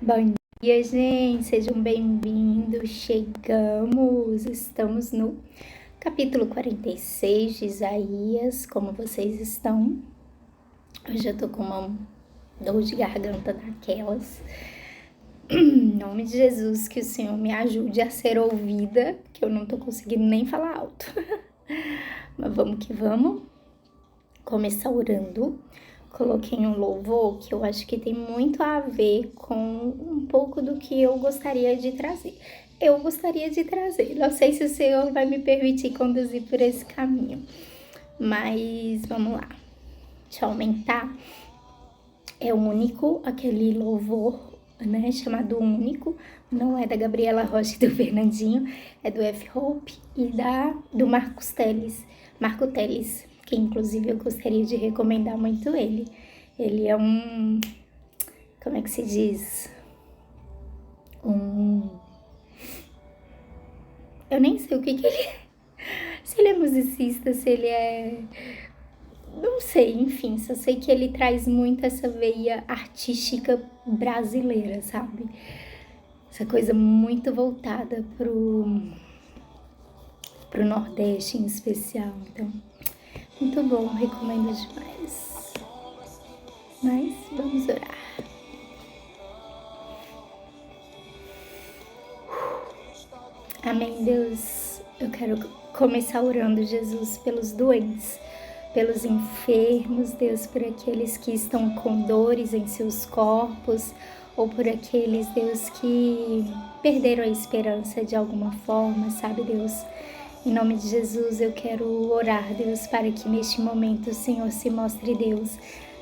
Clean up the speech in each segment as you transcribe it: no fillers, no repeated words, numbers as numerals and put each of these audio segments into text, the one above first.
Bom dia, gente, sejam bem-vindos. Estamos no capítulo 46 de Isaías. Como vocês estão? Hoje eu tô com uma dor de garganta daquelas. Em nome de Jesus, que o Senhor me ajude a ser ouvida, que eu não tô conseguindo nem falar alto. Mas vamos que vamos. Começar orando. Coloquei um louvor que eu acho que tem muito a ver com um pouco do que eu gostaria de trazer. Não sei se o Senhor vai me permitir conduzir por esse caminho, mas vamos lá. Deixa eu aumentar. É único, aquele louvor, né, chamado Único. Não é da Gabriela Rocha e do Fernandinho, é do F-Hope e do Marco Teles, que inclusive eu gostaria de recomendar muito ele. Ele é como é que se diz? Eu nem sei o que ele é. Se ele é musicista, se ele é... Não sei, enfim, só sei que ele traz muito essa veia artística brasileira, sabe? Essa coisa muito voltada pro Nordeste em especial, então... Muito bom, recomendo demais. Mas vamos orar. Amém, Deus. Eu quero começar orando, Jesus, pelos doentes, pelos enfermos, Deus, por aqueles que estão com dores em seus corpos, ou por aqueles, Deus, que perderam a esperança de alguma forma, sabe, Deus? Em nome de Jesus, eu quero orar, Deus, para que neste momento o Senhor se mostre, Deus,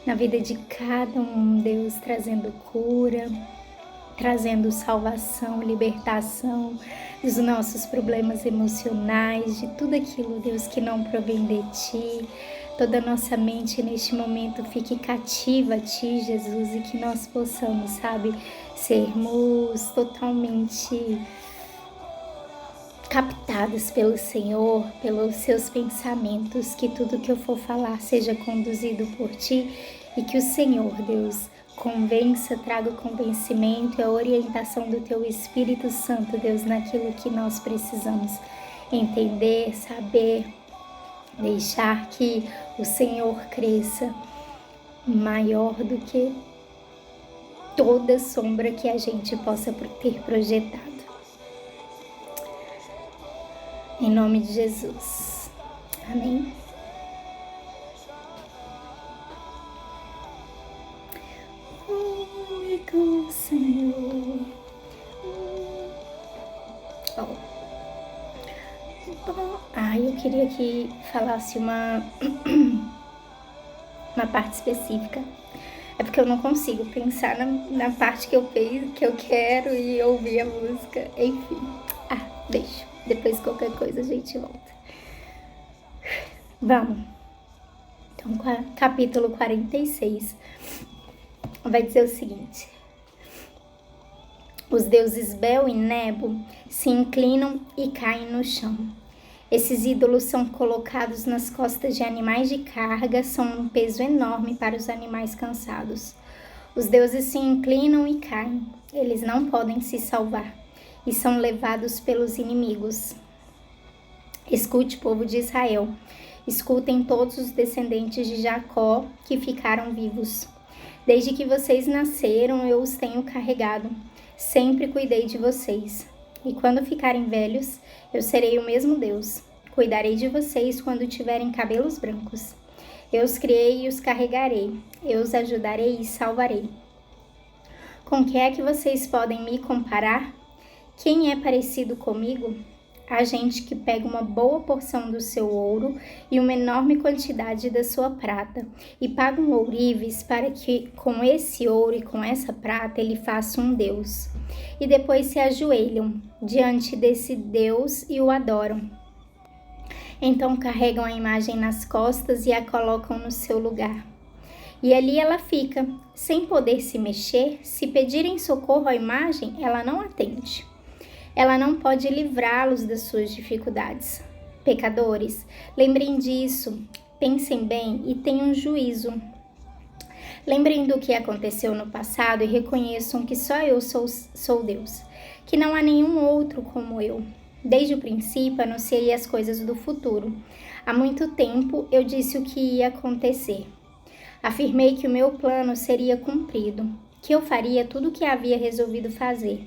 na vida de cada um, Deus, trazendo cura, trazendo salvação, libertação dos nossos problemas emocionais, de tudo aquilo, Deus, que não provém de Ti. Toda a nossa mente neste momento fique cativa a Ti, Jesus, e que nós possamos, sabe, sermos totalmente captados pelo Senhor, pelos seus pensamentos, que tudo que eu for falar seja conduzido por Ti e que o Senhor, Deus, convença, traga o convencimento e a orientação do Teu Espírito Santo, Deus, naquilo que nós precisamos entender, saber, deixar que o Senhor cresça maior do que toda sombra que a gente possa ter projetado. Em nome de Jesus. Amém. Único Senhor. Eu queria que falasse uma parte específica. É porque eu não consigo pensar na parte que eu quero e ouvir a música. Enfim. Deixa. Depois qualquer coisa a gente volta. Vamos. Então, capítulo 46 vai dizer o seguinte: os deuses Bel e Nebo se inclinam e caem no chão. Esses ídolos são colocados nas costas de animais de carga, são um peso enorme para os animais cansados. Os deuses se inclinam e caem. Eles não podem se salvar e são levados pelos inimigos. Escute, povo de Israel. Escutem todos os descendentes de Jacó que ficaram vivos. Desde que vocês nasceram, eu os tenho carregado. Sempre cuidei de vocês. E quando ficarem velhos, eu serei o mesmo Deus. Cuidarei de vocês quando tiverem cabelos brancos. Eu os criei e os carregarei. Eu os ajudarei e salvarei. Com que é que vocês podem me comparar? Quem é parecido comigo? A gente que pega uma boa porção do seu ouro e uma enorme quantidade da sua prata e pagam ourives para que com esse ouro e com essa prata ele faça um Deus. E depois se ajoelham diante desse Deus e o adoram. Então carregam a imagem nas costas e a colocam no seu lugar. E ali ela fica, sem poder se mexer. Se pedirem socorro à imagem, ela não atende. Ela não pode livrá-los das suas dificuldades. Pecadores, lembrem disso, pensem bem e tenham juízo. Lembrem do que aconteceu no passado e reconheçam que só eu sou Deus, que não há nenhum outro como eu. Desde o princípio anunciei as coisas do futuro. Há muito tempo eu disse o que ia acontecer. Afirmei que o meu plano seria cumprido, que eu faria tudo o que havia resolvido fazer.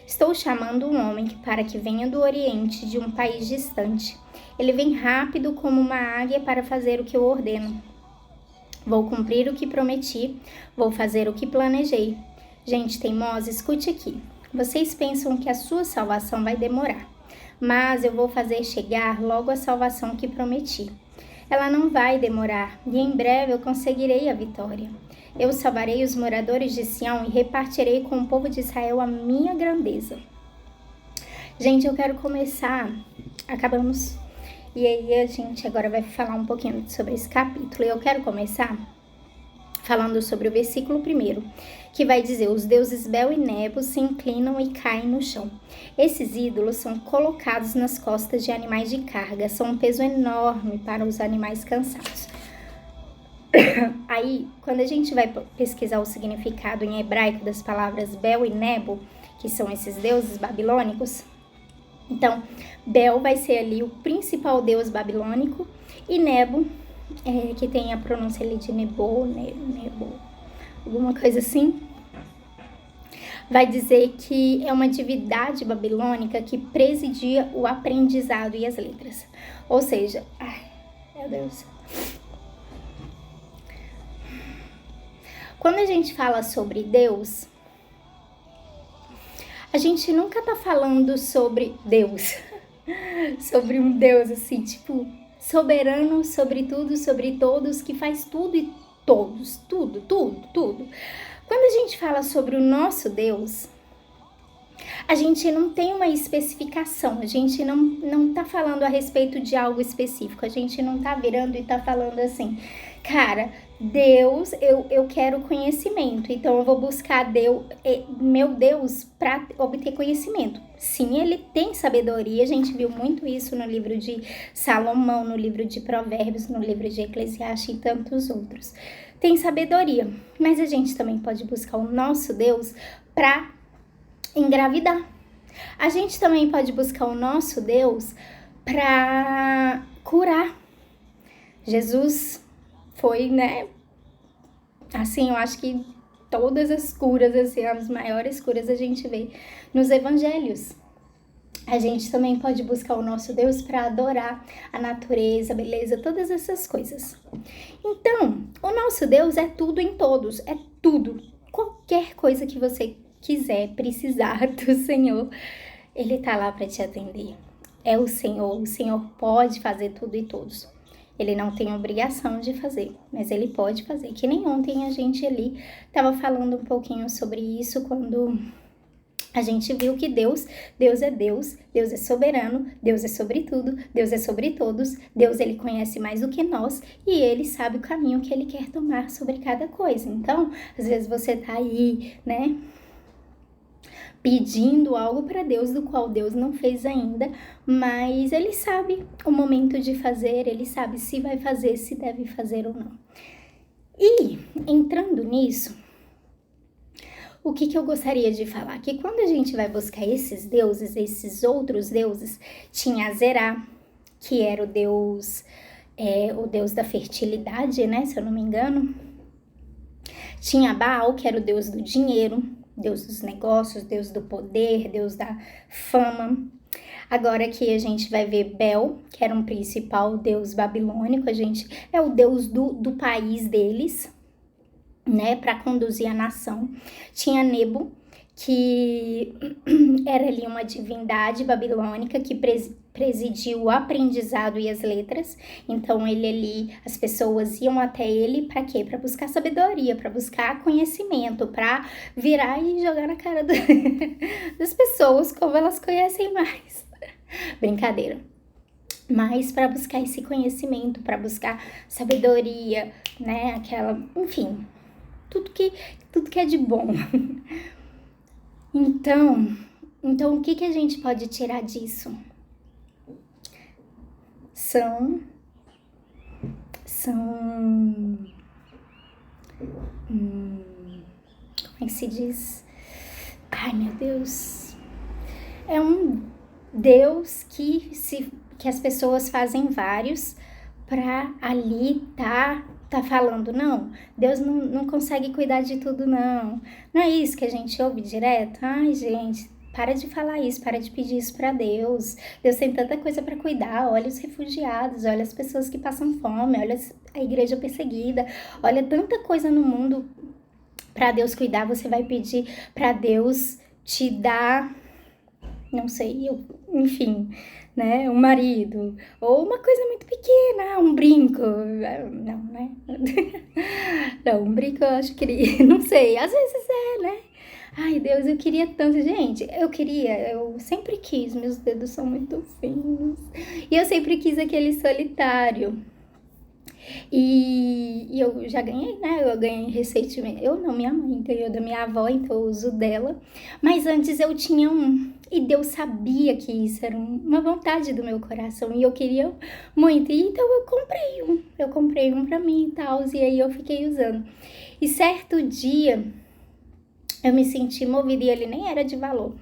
Estou chamando um homem para que venha do Oriente, de um país distante. Ele vem rápido como uma águia para fazer o que eu ordeno. Vou cumprir o que prometi, vou fazer o que planejei. Gente teimosa, escute aqui. Vocês pensam que a sua salvação vai demorar, mas eu vou fazer chegar logo a salvação que prometi. Ela não vai demorar, e em breve eu conseguirei a vitória. Eu salvarei os moradores de Sião e repartirei com o povo de Israel a minha grandeza. Gente, eu quero começar... Acabamos... E aí a gente agora vai falar um pouquinho sobre esse capítulo. E eu quero começar falando sobre o versículo 1, que vai dizer: os deuses Bel e Nebo se inclinam e caem no chão. Esses ídolos são colocados nas costas de animais de carga, são um peso enorme para os animais cansados. Aí, quando a gente vai pesquisar o significado em hebraico das palavras Bel e Nebo, que são esses deuses babilônicos, então, Bel vai ser ali o principal deus babilônico e Nebo, que tem a pronúncia ali de Nebo, alguma coisa assim, vai dizer que é uma divindade babilônica que presidia o aprendizado e as letras. Ou seja, ai, meu Deus. Quando a gente fala sobre Deus, a gente nunca tá falando sobre Deus, sobre um Deus assim, tipo, soberano sobre tudo, sobre todos, que faz tudo e todos, tudo. Quando a gente fala sobre o nosso Deus, a gente não tem uma especificação, a gente não tá falando a respeito de algo específico, a gente não tá virando e tá falando assim, cara, Deus, eu quero conhecimento, então eu vou buscar meu Deus para obter conhecimento. Sim, ele tem sabedoria, a gente viu muito isso no livro de Salomão, no livro de Provérbios, no livro de Eclesiastes e tantos outros. Tem sabedoria, mas a gente também pode buscar o nosso Deus para engravidar. A gente também pode buscar o nosso Deus para curar. Jesus foi, né, assim, eu acho que todas as curas, assim, as maiores curas a gente vê nos evangelhos. A gente também pode buscar o nosso Deus para adorar a natureza, a beleza, todas essas coisas. Então, o nosso Deus é tudo em todos, é tudo. Qualquer coisa que você quiser, precisar do Senhor, Ele tá lá para te atender. É o Senhor pode fazer tudo e todos. Ele não tem obrigação de fazer, mas ele pode fazer. Que nem ontem a gente ali estava falando um pouquinho sobre isso, quando a gente viu que Deus é Deus é soberano, Deus é sobre tudo, Deus é sobre todos, Deus ele conhece mais do que nós e ele sabe o caminho que ele quer tomar sobre cada coisa. Então, às vezes você tá aí, né, pedindo algo para Deus do qual Deus não fez ainda, mas ele sabe o momento de fazer, ele sabe se vai fazer, se deve fazer ou não. E entrando nisso, o que eu gostaria de falar? Que quando a gente vai buscar esses deuses, esses outros deuses, tinha Azerá, que era o deus da fertilidade, né, se eu não me engano. Tinha Baal, que era o deus do dinheiro, Deus dos negócios, Deus do poder, Deus da fama. Agora aqui a gente vai ver Bel, que era um principal deus babilônico, é o deus do país deles, né, para conduzir a nação. Tinha Nebo, que era ali uma divindade babilônica que presidia o aprendizado e as letras. Então ele ali, as pessoas iam até ele para quê? Para buscar sabedoria, para buscar conhecimento, para virar e jogar na cara das pessoas como elas conhecem mais. Brincadeira. Mas para buscar esse conhecimento, para buscar sabedoria, né, enfim, tudo que é de bom. Então o que a gente pode tirar disso? São como é que se diz? Ai, meu Deus. É um Deus que as pessoas fazem vários pra ali tá falando, não, Deus não consegue cuidar de tudo, não. Não é isso que a gente ouve direto? Ai, gente, para de falar isso, para de pedir isso pra Deus. Deus tem tanta coisa pra cuidar. Olha os refugiados, olha as pessoas que passam fome, olha a igreja perseguida, olha tanta coisa no mundo pra Deus cuidar. Você vai pedir pra Deus te dar, não sei, enfim, né, um marido, ou uma coisa muito pequena, um brinco, não, né, não, um brinco eu acho que ele, não sei, às vezes né, ai Deus, eu queria tanto, gente, eu sempre quis, meus dedos são muito finos, e eu sempre quis aquele solitário. E eu já ganhei, né? Eu ganhei recentemente. Eu não, minha mãe ganhou da minha avó, então eu uso dela. Mas antes eu tinha um. E Deus sabia que isso era uma vontade do meu coração. E eu queria muito. E então eu comprei um. Eu comprei um pra mim e tal. E aí eu fiquei usando. E certo dia eu me senti movida e ele nem era de valor.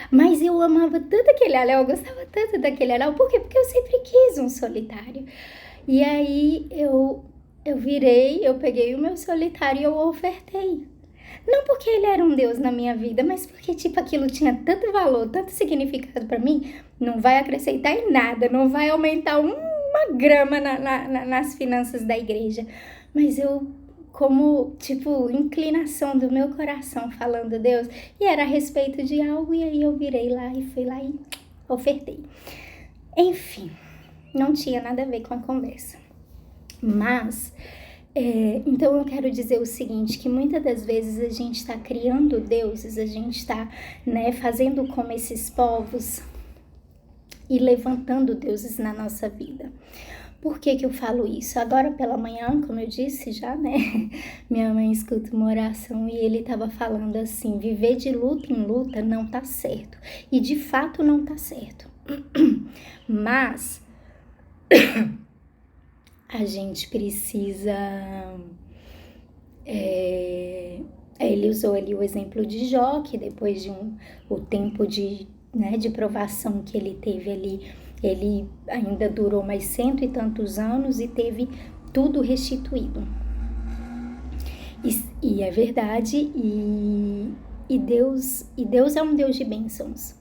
Mas eu amava tanto aquele anel, eu gostava tanto daquele anel. Por quê? Porque eu sempre quis um solitário. E aí eu peguei o meu solitário e eu ofertei. Não porque ele era um Deus na minha vida, mas porque, tipo, aquilo tinha tanto valor, tanto significado pra mim, não vai acrescentar em nada, não vai aumentar uma grama nas finanças da igreja. Mas eu, como, tipo, inclinação do meu coração falando Deus, e era a respeito de algo, e aí eu virei lá e fui lá e ofertei. Enfim, não tinha nada a ver com a conversa. Mas, então eu quero dizer o seguinte, que muitas das vezes a gente está criando deuses, a gente está, né, fazendo como esses povos e levantando deuses na nossa vida. Por que que eu falo isso? Agora pela manhã, como eu disse já, né, minha mãe escuta uma oração e ele estava falando assim, viver de luta em luta não tá certo. E de fato não tá certo. Mas a gente precisa... ele usou ali o exemplo de Jó, que depois de o tempo de provação que ele teve ali, ele ainda durou mais 100 e tantos anos e teve tudo restituído. E é verdade, e Deus é um Deus de bênçãos.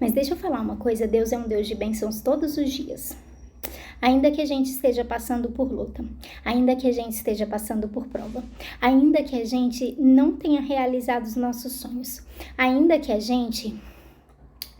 Mas deixa eu falar uma coisa, Deus é um Deus de bênçãos todos os dias. Ainda que a gente esteja passando por luta, ainda que a gente esteja passando por prova, ainda que a gente não tenha realizado os nossos sonhos, ainda que a gente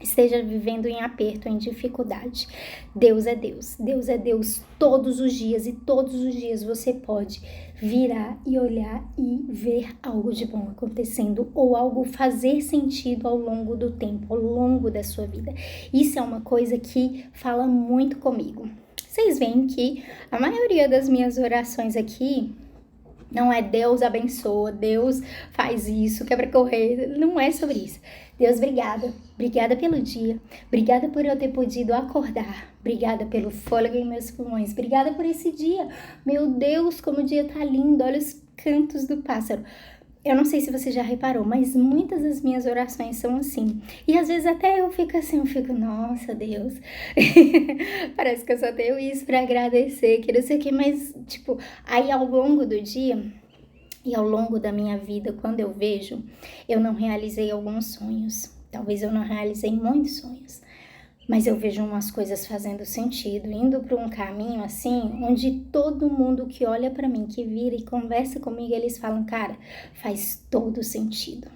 esteja vivendo em aperto, em dificuldade, Deus é Deus. Deus é Deus todos os dias e todos os dias você pode virar e olhar e ver algo de bom acontecendo ou algo fazer sentido ao longo do tempo, ao longo da sua vida. Isso é uma coisa que fala muito comigo. Vocês veem que a maioria das minhas orações aqui não é Deus abençoa, Deus faz isso, quebra correr, não é sobre isso. Deus, obrigada. Obrigada pelo dia. Obrigada por eu ter podido acordar. Obrigada pelo fôlego em meus pulmões. Obrigada por esse dia. Meu Deus, como o dia tá lindo. Olha os cantos do pássaro. Eu não sei se você já reparou, mas muitas das minhas orações são assim. E às vezes até eu fico assim, nossa, Deus. Parece que eu só tenho isso pra agradecer, que não sei o que, mas, tipo, aí ao longo do dia e ao longo da minha vida, quando eu vejo, eu não realizei alguns sonhos. Talvez eu não realizei muitos sonhos. Mas eu vejo umas coisas fazendo sentido, indo para um caminho assim, onde todo mundo que olha para mim, que vira e conversa comigo, eles falam, cara, faz todo sentido.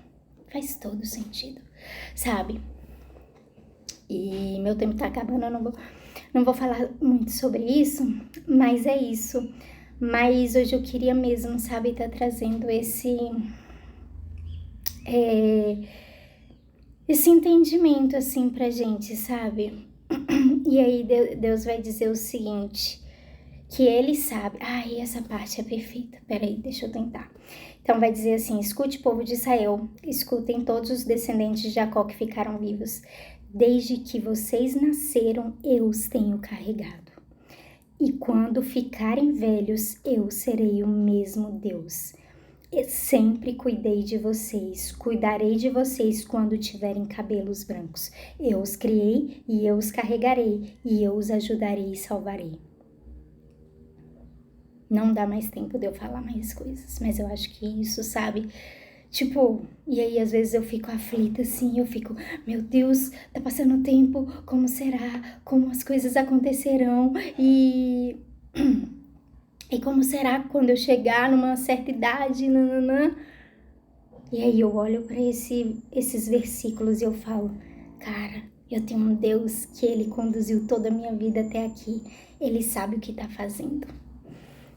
Faz todo sentido, sabe? E meu tempo tá acabando, eu não vou falar muito sobre isso, mas é isso. Mas hoje eu queria mesmo, sabe, tá trazendo esse entendimento, assim, pra gente, sabe? E aí Deus vai dizer o seguinte, que ele sabe... Ai, essa parte é perfeita. Peraí, deixa eu tentar. Então vai dizer assim, escute, povo de Israel, escutem todos os descendentes de Jacó que ficaram vivos. Desde que vocês nasceram, eu os tenho carregado. E quando ficarem velhos, eu serei o mesmo Deus. Eu sempre cuidei de vocês, cuidarei de vocês quando tiverem cabelos brancos. Eu os criei e eu os carregarei e eu os ajudarei e salvarei. Não dá mais tempo de eu falar mais coisas, mas eu acho que isso, sabe? Tipo, e aí às vezes eu fico aflita assim, eu fico, meu Deus, tá passando tempo, como será? Como as coisas acontecerão? E como será quando eu chegar numa certa idade? Nananã? E aí eu olho para esses versículos e eu falo, cara, eu tenho um Deus que Ele conduziu toda a minha vida até aqui. Ele sabe o que tá fazendo,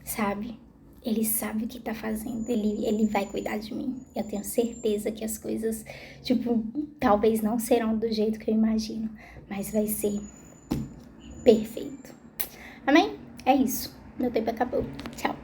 sabe? Ele sabe o que tá fazendo, ele vai cuidar de mim. Eu tenho certeza que as coisas, tipo, talvez não serão do jeito que eu imagino, mas vai ser perfeito. Amém? É isso. Meu tempo acabou. Tchau.